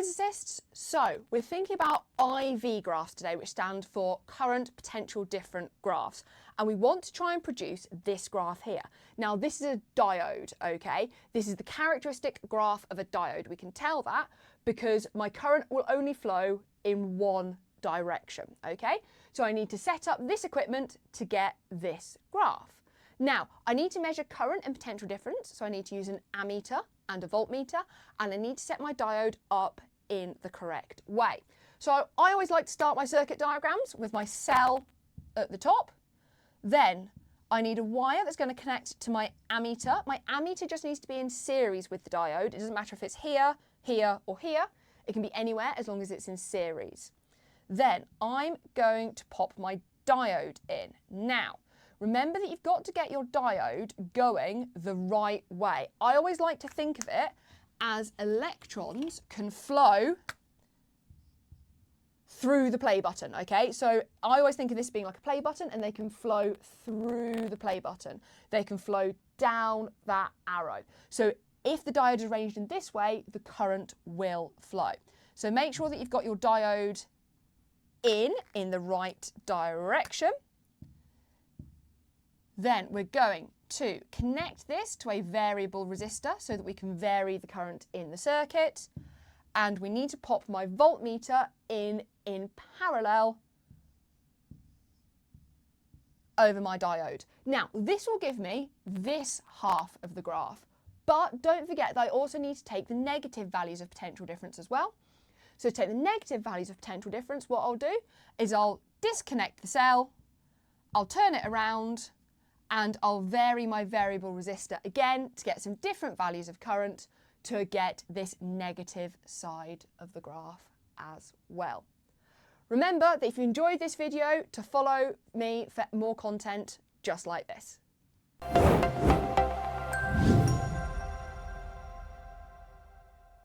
physicists, so we're thinking about IV graphs today, which stand for current potential different graphs. And we want to try and produce this graph here. Now, this is a diode, okay? This is the characteristic graph of a diode. We can tell that because my current will only flow in one direction, okay? So I need to set up this equipment to get this graph. Now, I need to measure current and potential difference, so I need to use an ammeter and a voltmeter, and I need to set my diode up in the correct way. So I always like to start my circuit diagrams with my cell at the top. Then I need a wire that's going to connect to my ammeter. My ammeter just needs to be in series with the diode. It doesn't matter if it's here, here, or here. It can be anywhere as long as it's in series. Then I'm going to pop my diode in. Now, remember that you've got to get your diode going the right way. I always like to think of it as electrons can flow through the play button, okay? So I always think of this being like a play button, and they can flow through the play button. They can flow down that arrow. So if the diode is arranged in this way, the current will flow. So make sure that you've got your diode in the right direction. Then we're going to connect this to a variable resistor so that we can vary the current in the circuit. And we need to pop my voltmeter in parallel over my diode. Now, this will give me this half of the graph. But don't forget that I also need to take the negative values of potential difference as well. So to take the negative values of potential difference, what I'll do is I'll disconnect the cell, I'll turn it around, and I'll vary my variable resistor again to get some different values of current to get this negative side of the graph as well. Remember that if you enjoyed this video, to follow me for more content just like this.